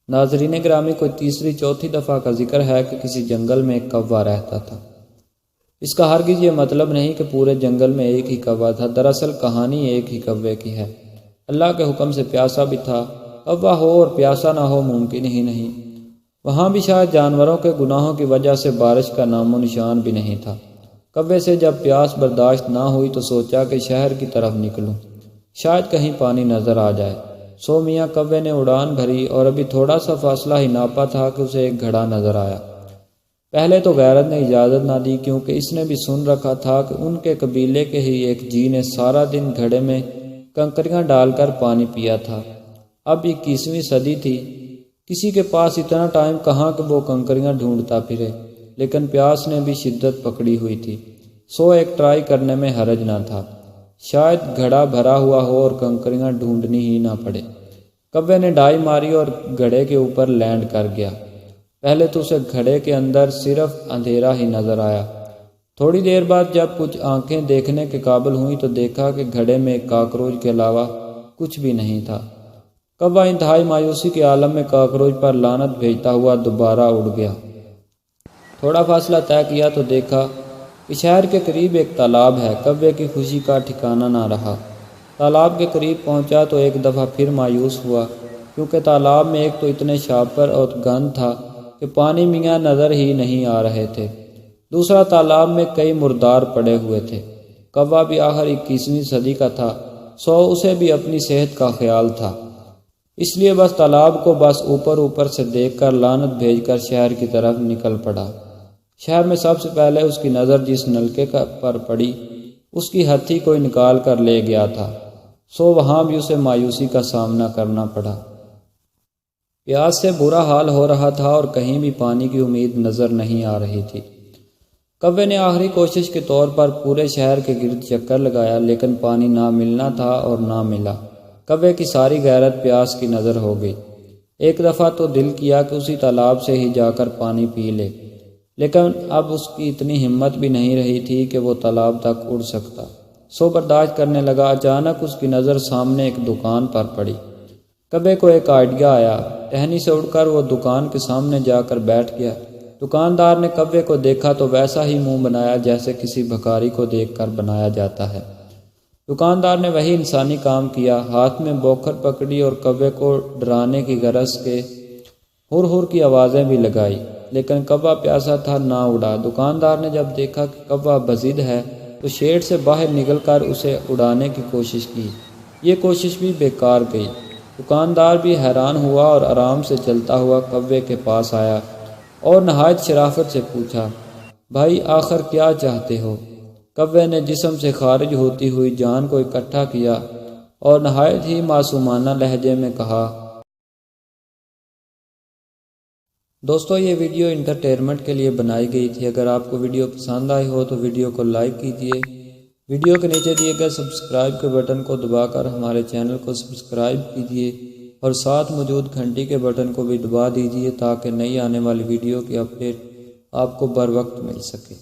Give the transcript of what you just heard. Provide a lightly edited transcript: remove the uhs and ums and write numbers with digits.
ناظرین گرامی، کوئی تیسری چوتھی دفعہ کا ذکر ہے کہ کسی جنگل میں ایک کوا رہتا تھا۔ اس کا ہرگز یہ مطلب نہیں کہ پورے جنگل میں ایک ہی کوا تھا، دراصل کہانی ایک ہی کوے کی ہے۔ اللہ کے حکم سے پیاسا بھی تھا۔ کوا ہو اور پیاسا نہ ہو ممکن ہی نہیں۔ وہاں بھی شاید جانوروں کے گناہوں کی وجہ سے بارش کا نام و نشان بھی نہیں تھا۔ کوے سے جب پیاس برداشت نہ ہوئی تو سوچا کہ شہر کی طرف نکلوں، شاید کہیں پانی نظر آ جائے۔ سو میاں کوے نے اڑان بھری اور ابھی تھوڑا سا فاصلہ ہی ناپا تھا کہ اسے ایک گھڑا نظر آیا۔ پہلے تو غیرت نے اجازت نہ دی، کیونکہ اس نے بھی سن رکھا تھا کہ ان کے قبیلے کے ہی ایک جی نے سارا دن گھڑے میں کنکریاں ڈال کر پانی پیا تھا۔ اب 21ویں صدی تھی، کسی کے پاس اتنا ٹائم کہاں کہ وہ کنکریاں ڈھونڈتا پھرے، لیکن پیاس نے بھی شدت پکڑی ہوئی تھی، سو ایک ٹرائی کرنے میں حرج نہ تھا۔ شاید گھڑا بھرا ہوا ہو اور کنکریاں ڈھونڈنی ہی نہ پڑے۔ کوے نے ڈائی ماری اور گھڑے کے اوپر لینڈ کر گیا۔ پہلے تو اسے گھڑے کے اندر صرف اندھیرا ہی نظر آیا۔ تھوڑی دیر بعد جب کچھ آنکھیں دیکھنے کے قابل ہوئیں تو دیکھا کہ گھڑے میں کاکروچ کے علاوہ کچھ بھی نہیں تھا۔ کوا انتہائی مایوسی کے عالم میں کاکروچ پر لعنت بھیجتا ہوا دوبارہ اڑ گیا۔ تھوڑا فاصلہ طے کیا تو دیکھا کہ شہر کے قریب ایک تالاب ہے۔ کوے کی خوشی کا ٹھکانہ نہ رہا۔ تالاب کے قریب پہنچا تو ایک دفعہ پھر مایوس ہوا، کیونکہ تالاب میں ایک تو اتنے شاپر اور گند تھا کہ پانی میاں نظر ہی نہیں آ رہے تھے، دوسرا تالاب میں کئی مردار پڑے ہوئے تھے۔ کوا بھی آخر 21ویں صدی کا تھا، سو اسے بھی اپنی صحت کا خیال تھا، اس لیے بس تالاب کو بس اوپر سے دیکھ کر لعنت بھیج کر شہر کی طرف نکل پڑا۔ شہر میں سب سے پہلے اس کی نظر جس نلکے پر پڑی، اس کی ہتھی کوئی نکال کر لے گیا تھا، سو وہاں بھی اسے مایوسی کا سامنا کرنا پڑا۔ پیاس سے برا حال ہو رہا تھا اور کہیں بھی پانی کی امید نظر نہیں آ رہی تھی۔ کوے نے آخری کوشش کے طور پر پورے شہر کے گرد چکر لگایا، لیکن پانی نہ ملنا تھا اور نہ ملا۔ کوے کی ساری غیرت پیاس کی نظر ہو گئی۔ ایک دفعہ تو دل کیا کہ اسی تالاب سے ہی جا کر پانی پی لے، لیکن اب اس کی اتنی ہمت بھی نہیں رہی تھی کہ وہ تالاب تک اڑ سکتا۔ سو برداشت کرنے لگا۔ اچانک اس کی نظر سامنے ایک دکان پر پڑی۔ کوے کو ایک آئیڈیا آیا۔ ٹہنی سے اڑ کر وہ دکان کے سامنے جا کر بیٹھ گیا۔ دکاندار نے کوے کو دیکھا تو ویسا ہی منہ بنایا جیسے کسی بھکاری کو دیکھ کر بنایا جاتا ہے۔ دکاندار نے وہی انسانی کام کیا، ہاتھ میں بوکھر پکڑی اور کوے کو ڈرانے کی غرض کے ہر ہر کی آوازیں بھی لگائی، لیکن کوا پیاسا تھا، نہ اڑا۔ دکاندار نے جب دیکھا کہ کوا بضد ہے تو شیڈ سے باہر نکل کر اسے اڑانے کی کوشش کی۔ یہ کوشش بھی بیکار گئی۔ دکاندار بھی حیران ہوا اور آرام سے چلتا ہوا کوے کے پاس آیا اور نہایت شرافت سے پوچھا، بھائی آخر کیا چاہتے ہو؟ کوے نے جسم سے خارج ہوتی ہوئی جان کو اکٹھا کیا اور نہایت ہی معصومانہ لہجے میں کہا۔ دوستو، یہ ویڈیو انٹرٹینمنٹ کے لیے بنائی گئی تھی۔ اگر آپ کو ویڈیو پسند آئی ہو تو ویڈیو کو لائک کیجیے، ویڈیو کے نیچے دیے گئے سبسکرائب کے بٹن کو دبا کر ہمارے چینل کو سبسکرائب کیجیے اور ساتھ موجود گھنٹی کے بٹن کو بھی دبا دیجیے تاکہ نئی آنے والی ویڈیو کی اپڈیٹ آپ کو بر وقت مل سکے۔